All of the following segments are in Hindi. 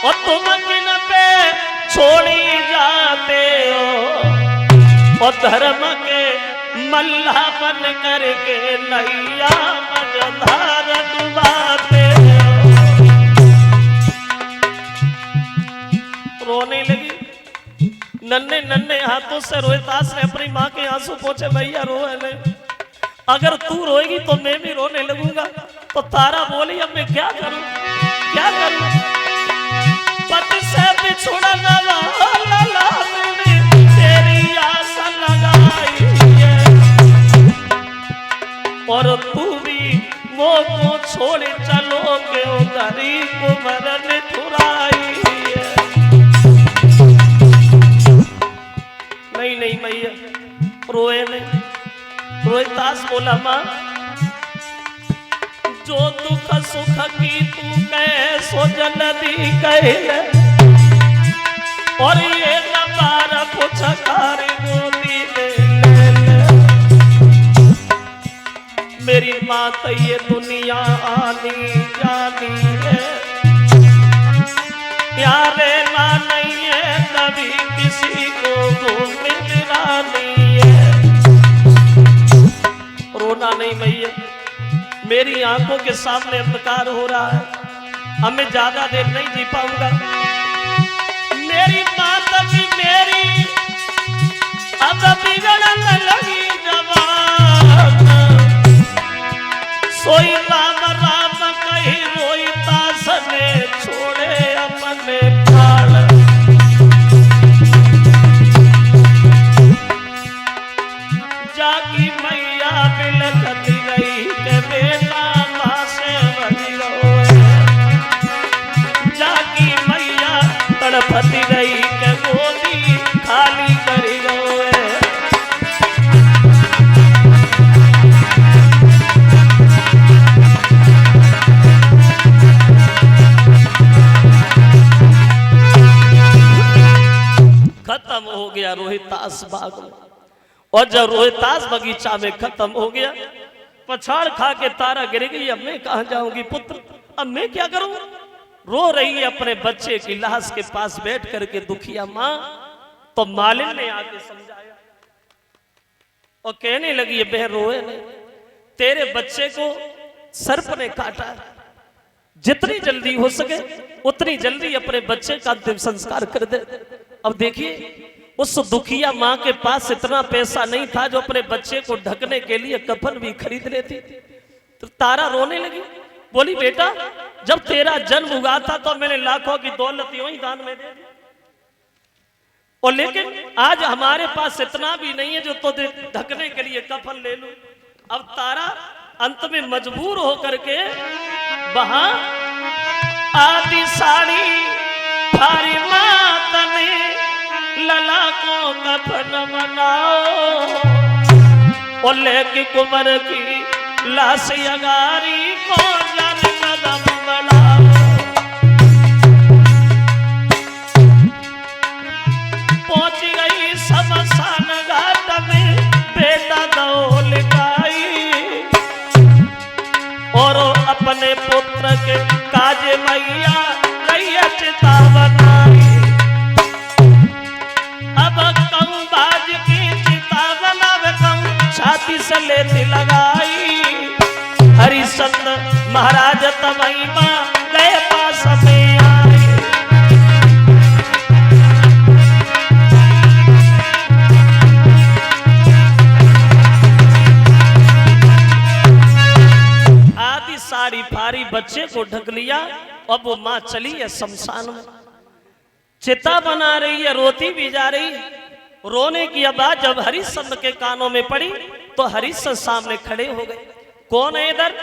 और तुम किन पे छोड़ी जाते हो, और धर्म के मल्ला बन करके नैया मझधार डुबाते हो। रोने लगी, नन्हे नन्हे हाथों से रोहितास ने अपनी माँ के आंसू पोंछे। भैया रोए नहीं, अगर तू रोएगी तो मैं भी रोने लगूंगा। तो तारा बोली अब मैं क्या करूं, क्या करूं, पति से बिछुड़ा वाला तेरी आशा लगाई है, और तू भी वो को छोड़ चलोगे उधरी को मरन थुराई है। नहीं नहीं मैया रोए नहीं। रोहितास बोला माँ, जो दुख सुख की तू कह सो जल्दी कह, और ये नबार पुछकार गोदी ले ले। मेरी माँ तो ये दुनिया आनी जानी है, यारे ना नहीं है कभी किसी को मिलानी है। रोना नहीं मैया, मेरी आंखों के सामने अंधकार हो रहा है, अब मैं ज्यादा देर नहीं जी पाऊंगा। मेरी माता भी मेरी अब बिगड़न लगी जवान, सोई राम राम कही रोहितास ने छोड़े अपने प्राण। जागी मैया बिलखती रही के बेटा माँ से बनी रोए, जागी मैया तड़पती रही के गोदी खाली करी रोए। खत्म हो गया रोहितास बाग में, और जब रोहितास बगीचा में खत्म हो गया, पछाड़ खा के तारा गिर गई। अब मैं कहां जाऊंगी पुत्र, अब मैं क्या करूं। रो रही है अपने बच्चे की लाश के पास बैठ करके दुखिया मां। तो मालिन ने आके समझाया और कहने लगी बहन रोए नहीं, तेरे बच्चे को सर्प ने काटा है, जितनी जल्दी हो सके उतनी जल्दी अपने बच्चे का अंतिम संस्कार कर दे। अब देखिए उस दुखिया माँ के पास इतना पैसा नहीं था जो अपने बच्चे को ढकने के लिए कफन भी खरीद लेती। तो तारा रोने लगी, बोली बेटा जब तेरा जन्म हुआ था तो मैंने लाखों की दौलत यूं ही दान में दे दी, और लेकिन आज हमारे पास इतना भी नहीं है जो तो ढकने के लिए कफन ले लूं। अब तारा अंत में मजबूर होकर के वहां आदि साड़ी थारी माता ने लला को कफन बनाओ, और लेके कुंवर की लाश अगारी को जन कदम बनाओ। पहुंच गई शमशान घाट में बेटा दौलताई, और अपने पुत्र के काज मैया कैया चिता बनाई। अब कहूं बाज की चिता बनावे कहूं छाती से लेती लगाई। हरिश्चंद्र महाराज तमई मां गए पास में आई। आदि साड़ी फारी बच्चे को ढक लिया। अब वो मां चली है शमशान में, चिता बना रही है, रोती भी जा रही है। रोने की आवाज जब हरिश्चंद्र के कानों में पड़ी तो हरिश्चंद्र सामने खड़े हो गए। कौन है इधर?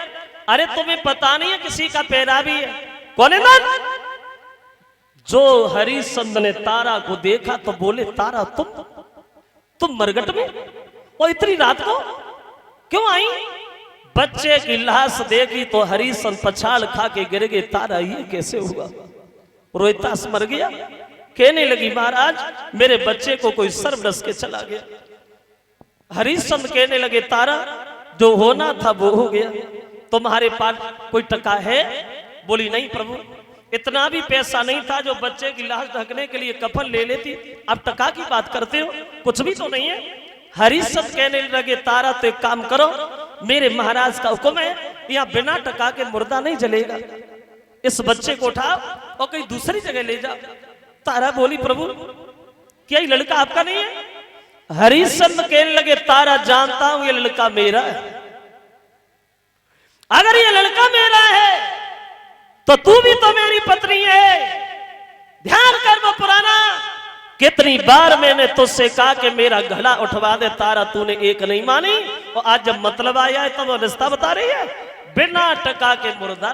अरे तुम्हें पता नहीं है किसी का पैरावी है? कौन है इधर? जो हरिश्चंद्र ने तारा को देखा तो बोले तारा तुम मरघट में, और इतनी रात को क्यों आई? बच्चे की लाश देखी तो हरिश्चंद्र पछाड़ खा के गिर गए। तारा ये कैसे हुआ? रोहितास मर गया? कहने लगी महाराज मेरे बच्चे को कोई सर्प डस के चला गया। हरिश्चंद्र कहने लगे तारा जो होना था वो हो गया, तुम्हारे पास कोई टका है? बोली नहीं प्रभु, इतना भी पैसा नहीं था जो बच्चे की लाश ढकने के लिए कफन ले लेती। अब टका की बात करते हो, कुछ भी तो नहीं है। हरिश्चंद्र कहने लगे तारा तो एक काम करो, मेरे महाराज का हुक्म है यहाँ बिना टका के मुर्दा नहीं जलेगा, इस बच्चे को उठाओ और कहीं दूसरी जगह ले जाओ। तारा बोली प्रभु क्या ये लड़का आपका नहीं है? हरिश्चंद्र कहने लगे तारा जानता हूं ये लड़का मेरा है, अगर ये लड़का मेरा है तो तू भी तो मेरी पत्नी है। ध्यान कर वो पुराना, कितनी बार मैंने तुझसे कहा कि मेरा घड़ा उठवा दे तारा, तूने एक नहीं मानी, और आज जब मतलब आया है तब वो रिश्ता बता रही है बिना टका के मुर्दा